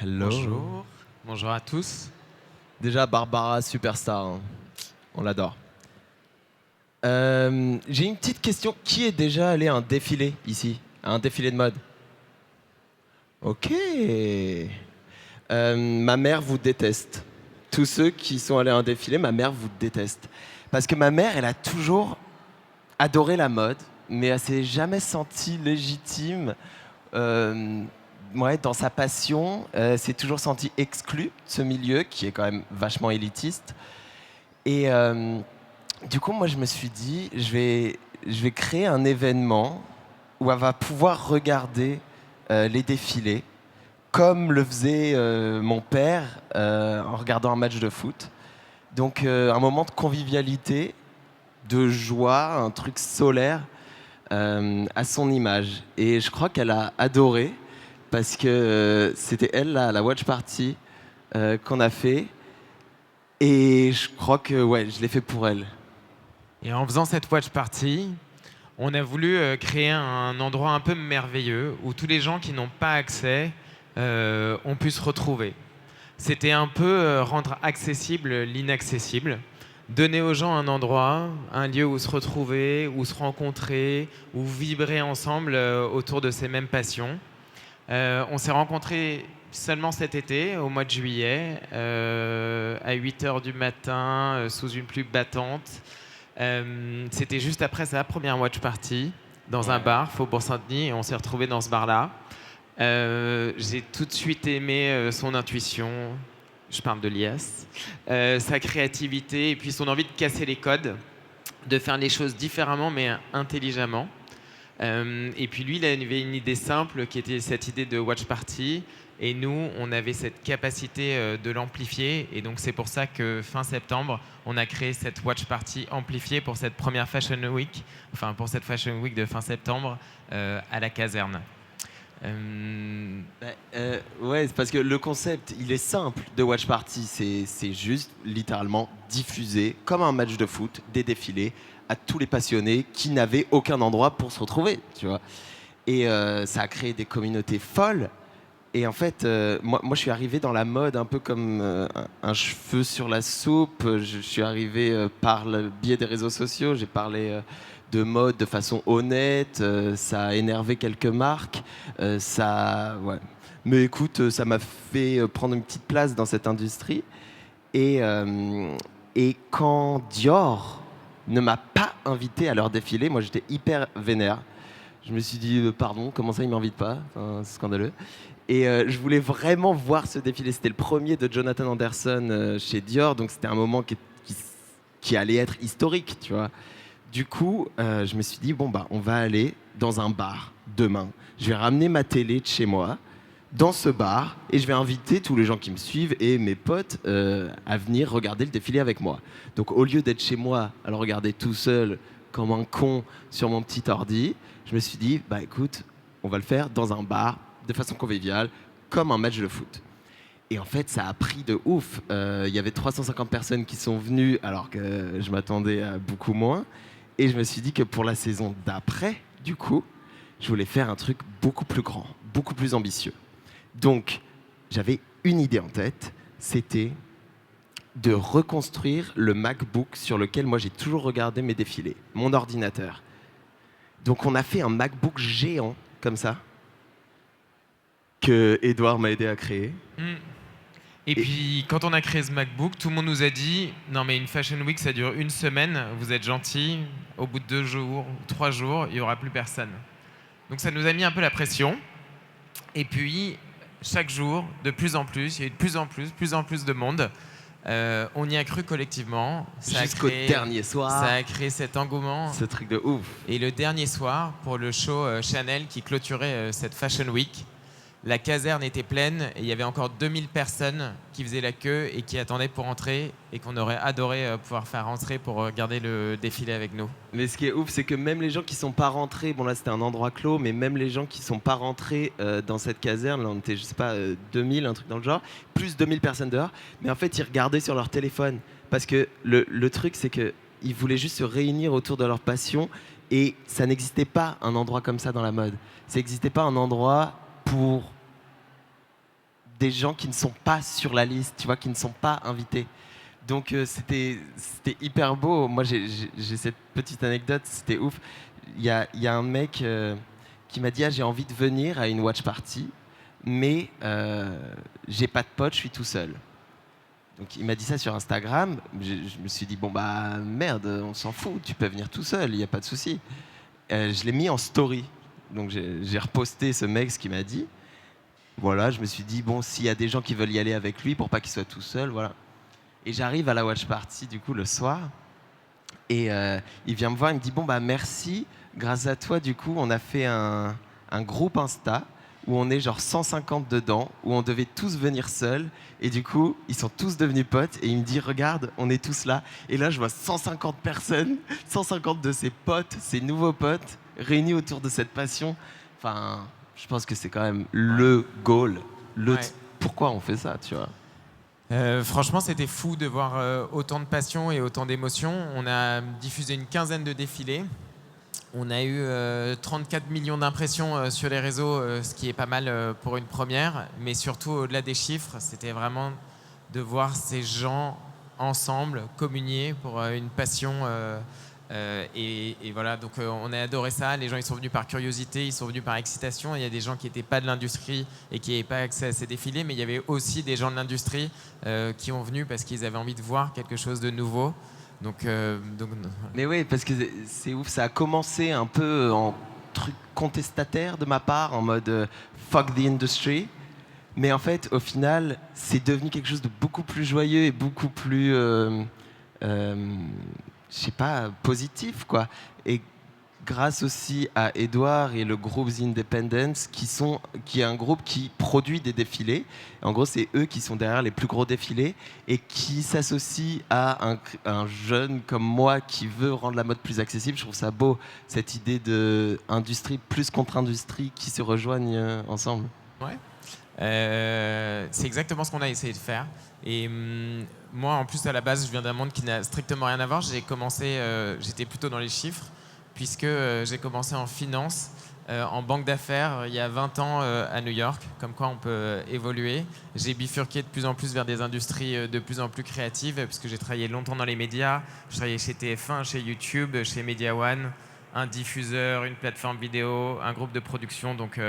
Hello. Bonjour. Bonjour à tous. Déjà, Barbara, superstar. Hein. On l'adore. J'ai une petite question. Qui est déjà allé à un défilé ici? À un défilé de mode? Ok. Ma mère vous déteste. Tous ceux qui sont allés à un défilé, ma mère vous déteste. Parce que ma mère, elle a toujours adoré la mode, mais elle s'est jamais sentie légitime euh, ouais, dans sa passion. Elle s'est toujours sentie exclue de ce milieu qui est quand même vachement élitiste. Et du coup, moi, je me suis dit, je vais créer un événement où elle va pouvoir regarder les défilés, comme le faisait mon père en regardant un match de foot. Donc, un moment de convivialité, de joie, un truc solaire à son image. Et je crois qu'elle a adoré parce que c'était elle, la watch party qu'on a fait. Et je crois que ouais, je l'ai fait pour elle. Et en faisant cette watch party, on a voulu créer un endroit un peu merveilleux où tous les gens qui n'ont pas accès ont pu se retrouver. C'était un peu rendre accessible l'inaccessible, donner aux gens un endroit, un lieu où se retrouver, où se rencontrer, où vibrer ensemble autour de ces mêmes passions. On s'est rencontrés seulement cet été, au mois de juillet, à 8 heures du matin, sous une pluie battante. C'était juste après sa première watch party, dans un bar, Faubourg Saint-Denis, et on s'est retrouvés dans ce bar-là. J'ai tout de suite aimé son intuition, je parle de Lias, sa créativité, et puis son envie de casser les codes, de faire les choses différemment, mais intelligemment. Et puis lui, il avait une idée simple qui était cette idée de watch party. Et nous, on avait cette capacité de l'amplifier. Et donc c'est pour ça que fin septembre, on a créé cette watch party amplifiée pour cette première Fashion Week, enfin pour cette Fashion Week de fin septembre à la caserne. Ouais, c'est parce que le concept, il est simple de Watch Party. C'est juste littéralement diffuser, comme un match de foot, des défilés à tous les passionnés qui n'avaient aucun endroit pour se retrouver, tu vois. Et ça a créé des communautés folles. Et en fait, moi, je suis arrivé dans la mode un peu comme un cheveu sur la soupe. Je suis arrivé par le biais des réseaux sociaux. J'ai parlé de mode de façon honnête. Ça a énervé quelques marques. Ouais. Mais écoute, ça m'a fait prendre une petite place dans cette industrie. Et, euh, et quand Dior ne m'a pas invité à leur défilé, moi j'étais hyper vénère. Je me suis dit, pardon, comment ça, il m'invite pas? Enfin, c'est scandaleux. Et je voulais vraiment voir ce défilé. C'était le premier de Jonathan Anderson chez Dior, donc c'était un moment qui allait être historique, tu vois. Du coup, je me suis dit, bon, bah, on va aller dans un bar demain. Je vais ramener ma télé de chez moi dans ce bar et je vais inviter tous les gens qui me suivent et mes potes à venir regarder le défilé avec moi. Donc, au lieu d'être chez moi à le regarder tout seul comme un con sur mon petit ordi, je me suis dit, bah écoute, on va le faire dans un bar de façon conviviale, comme un match de foot. Et en fait, ça a pris de ouf. Il y avait 350 personnes qui sont venues, alors que je m'attendais à beaucoup moins. Et je me suis dit que pour la saison d'après, du coup, je voulais faire un truc beaucoup plus grand, beaucoup plus ambitieux. Donc, j'avais une idée en tête, c'était de reconstruire le MacBook sur lequel moi j'ai toujours regardé mes défilés, mon ordinateur. Donc, on a fait un MacBook géant comme ça, que Edouard m'a aidé à créer. Mm. Et Et- puis, quand on a créé ce MacBook, tout le monde nous a dit non, mais une Fashion Week, ça dure une semaine, vous êtes gentils, au bout de 2 jours, 3 jours, il n'y aura plus personne. Donc, ça nous a mis un peu la pression. Et puis, chaque jour, de plus en plus, il y a eu de plus en plus de monde. On y a cru collectivement. Jusqu'au dernier soir. Ça a créé cet engouement. Ce truc de ouf. Et le dernier soir, pour le show Chanel qui clôturait cette Fashion Week, la caserne était pleine et il y avait encore 2000 personnes qui faisaient la queue et qui attendaient pour entrer et qu'on aurait adoré pouvoir faire rentrer pour regarder le défilé avec nous. Mais ce qui est ouf, c'est que même les gens qui sont pas rentrés, bon là c'était un endroit clos, mais même les gens qui sont pas rentrés dans cette caserne, là on était je sais pas 2000, un truc dans le genre, plus 2000 personnes dehors, mais en fait ils regardaient sur leur téléphone parce que le truc c'est que ils voulaient juste se réunir autour de leur passion et ça n'existait pas un endroit comme ça dans la mode. Ça n'existait pas un endroit pour des gens qui ne sont pas sur la liste, tu vois, qui ne sont pas invités. Donc c'était hyper beau. Moi j'ai cette petite anecdote, c'était ouf. Il y a un mec qui m'a dit j'ai envie de venir à une watch party, mais j'ai pas de pote, je suis tout seul. Donc il m'a dit ça sur Instagram. Je me suis dit bon bah merde, on s'en fout, tu peux venir tout seul, il n'y a pas de souci. Je l'ai mis en story. Donc j'ai reposté ce mec ce qu'il m'a dit. Voilà, je me suis dit bon s'il y a des gens qui veulent y aller avec lui pour pas qu'il soit tout seul, voilà. Et j'arrive à la watch party du coup le soir et il vient me voir, il me dit bon bah merci, grâce à toi du coup on a fait un groupe Insta où on est genre 150 dedans, où on devait tous venir seuls et du coup ils sont tous devenus potes et il me dit regarde on est tous là et là je vois 150 personnes, 150 de ses potes, ses nouveaux potes réunis autour de cette passion. Enfin je pense que c'est quand même le goal, Ouais. pourquoi on fait ça, tu vois. Franchement, c'était fou de voir autant de passion et autant d'émotions. On a diffusé une quinzaine de défilés. On a eu 34 millions d'impressions sur les réseaux, ce qui est pas mal pour une première. Mais surtout, au-delà des chiffres, c'était vraiment de voir ces gens ensemble communier pour une passion. Et voilà, donc on a adoré ça. Les gens, ils sont venus par curiosité, ils sont venus par excitation. Il y a des gens qui n'étaient pas de l'industrie et qui n'avaient pas accès à ces défilés, mais il y avait aussi des gens de l'industrie qui ont venu parce qu'ils avaient envie de voir quelque chose de nouveau. Donc, Mais oui, parce que c'est ouf, ça a commencé un peu en truc contestataire de ma part, en mode fuck the industry. Mais en fait, au final, c'est devenu quelque chose de beaucoup plus joyeux et beaucoup plus, je sais pas, positif, quoi. Et grâce aussi à Edouard et le groupe The Independents, qui est un groupe qui produit des défilés. En gros, c'est eux qui sont derrière les plus gros défilés et qui s'associent à un jeune comme moi qui veut rendre la mode plus accessible. Je trouve ça beau, cette idée d'industrie plus contre industrie qui se rejoignent ensemble. ouais. C'est exactement ce qu'on a essayé de faire. Et moi, en plus, à la base, je viens d'un monde qui n'a strictement rien à voir. J'étais plutôt dans les chiffres, puisque j'ai commencé en finance, en banque d'affaires, il y a 20 ans à New York, comme quoi on peut évoluer. J'ai bifurqué de plus en plus vers des industries de plus en plus créatives, puisque j'ai travaillé longtemps dans les médias. Je travaillais chez TF1, chez YouTube, chez Media One, un diffuseur, une plateforme vidéo, un groupe de production. Donc,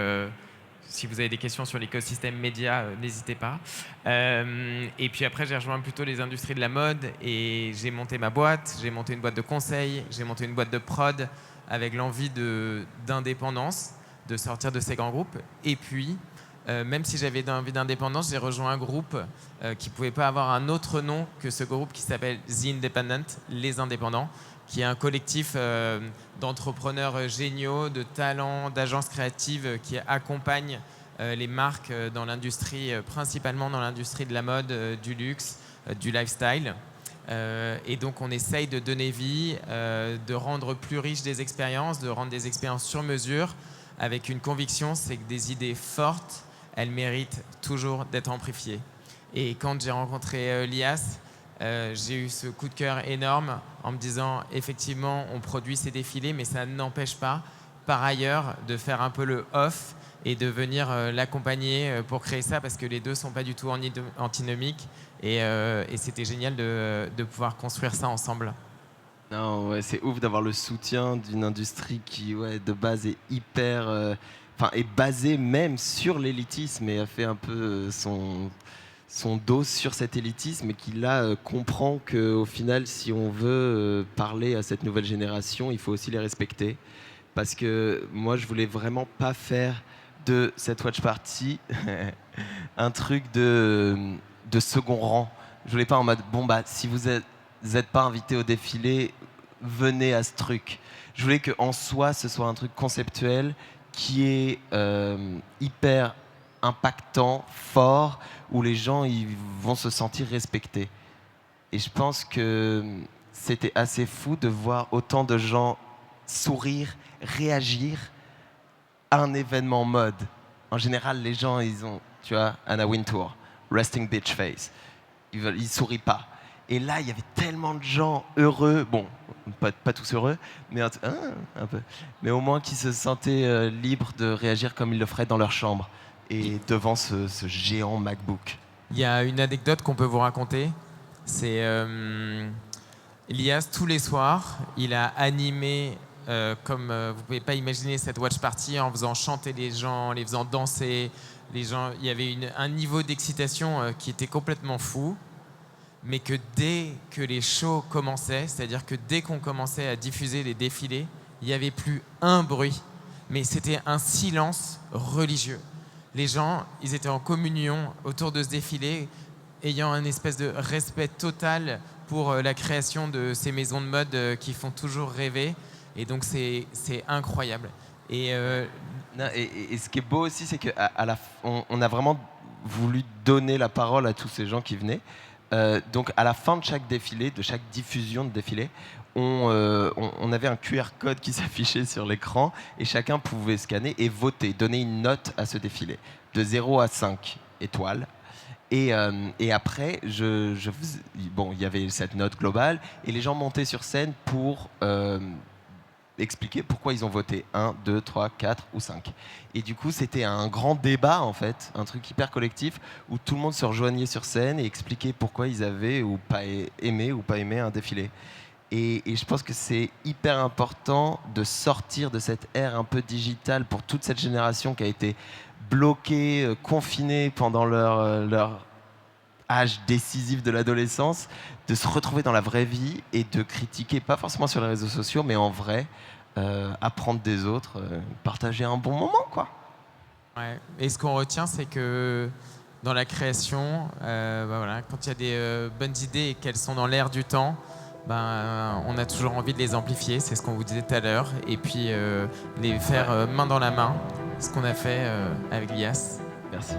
si vous avez des questions sur l'écosystème média, n'hésitez pas. Et puis après, j'ai rejoint plutôt les industries de la mode et j'ai monté ma boîte. J'ai monté une boîte de conseil, j'ai monté une boîte de prod avec l'envie d'indépendance, de sortir de ces grands groupes. Et puis, même si j'avais envie d'indépendance, j'ai rejoint un groupe qui ne pouvait pas avoir un autre nom que ce groupe qui s'appelle The Independent, Les Indépendants, qui est un collectif d'entrepreneurs géniaux, de talents, d'agences créatives qui accompagnent les marques dans l'industrie, principalement dans l'industrie de la mode, du luxe, du lifestyle. Et donc on essaye de donner vie, de rendre plus riches des expériences, de rendre des expériences sur mesure, avec une conviction, c'est que des idées fortes, elles méritent toujours d'être amplifiées. Et quand j'ai rencontré Lias, j'ai eu ce coup de cœur énorme en me disant effectivement on produit ces défilés mais ça n'empêche pas par ailleurs de faire un peu le off et de venir l'accompagner pour créer ça parce que les deux sont pas du tout antinomiques et c'était génial de pouvoir construire ça ensemble. Non, ouais, c'est ouf d'avoir le soutien d'une industrie qui, ouais, de base est hyper, est basée même sur l'élitisme et a fait un peu son dos sur cet élitisme et qui là comprend qu'au final, si on veut parler à cette nouvelle génération, il faut aussi les respecter. Parce que moi, je voulais vraiment pas faire de cette watch party un truc de second rang. Je voulais pas en mode bon bah si vous êtes pas invité au défilé, venez à ce truc. Je voulais qu'en soi, ce soit un truc conceptuel qui est hyper impactant, fort, où les gens ils vont se sentir respectés. Et je pense que c'était assez fou de voir autant de gens sourire, réagir à un événement mode. En général, les gens, ils ont, tu vois, Anna Wintour, resting bitch face. Ils sourient pas. Et là, il y avait tellement de gens heureux, bon, pas tous heureux, mais un peu. Mais au moins qui se sentaient libres de réagir comme ils le feraient dans leur chambre. et devant ce géant MacBook. Il y a une anecdote qu'on peut vous raconter. C'est Elias, tous les soirs, il a animé, comme vous pouvez pas imaginer cette watch party, en faisant chanter les gens, en les faisant danser. Les gens, il y avait un niveau d'excitation qui était complètement fou. Mais que dès que les shows commençaient, c'est-à-dire que dès qu'on commençait à diffuser les défilés, il n'y avait plus un bruit. Mais c'était un silence religieux. Les gens, ils étaient en communion autour de ce défilé, ayant un espèce de respect total pour la création de ces maisons de mode qui font toujours rêver. Et donc, c'est incroyable. Et ce qui est beau aussi, c'est qu'on a vraiment voulu donner la parole à tous ces gens qui venaient. Donc à la fin de chaque défilé, de chaque diffusion de défilé, on avait un QR code qui s'affichait sur l'écran et chacun pouvait scanner et voter, donner une note à ce défilé, de 0 à 5 étoiles. Et après, il y avait cette note globale et les gens montaient sur scène pour expliquer pourquoi ils ont voté 1, 2, 3, 4 ou 5. Et du coup, c'était un grand débat, en fait, un truc hyper collectif, où tout le monde se rejoignait sur scène et expliquait pourquoi ils avaient ou pas aimé un défilé. Et je pense que c'est hyper important de sortir de cette ère un peu digitale pour toute cette génération qui a été bloquée, confinée pendant leur âge décisif de l'adolescence, de se retrouver dans la vraie vie et de critiquer, pas forcément sur les réseaux sociaux, mais en vrai, apprendre des autres, partager un bon moment, quoi. Ouais. Et ce qu'on retient, c'est que dans la création, voilà, quand il y a des bonnes idées et qu'elles sont dans l'air du temps, on a toujours envie de les amplifier, c'est ce qu'on vous disait tout à l'heure, et puis les faire main dans la main, ce qu'on a fait avec Lias. Merci.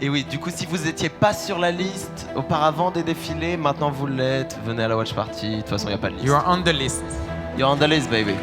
Et oui, du coup, si vous n'étiez pas sur la liste auparavant des défilés, maintenant vous l'êtes, venez à la watch party, de toute façon, il n'y a pas de liste. You are on the list. You're on the list, baby.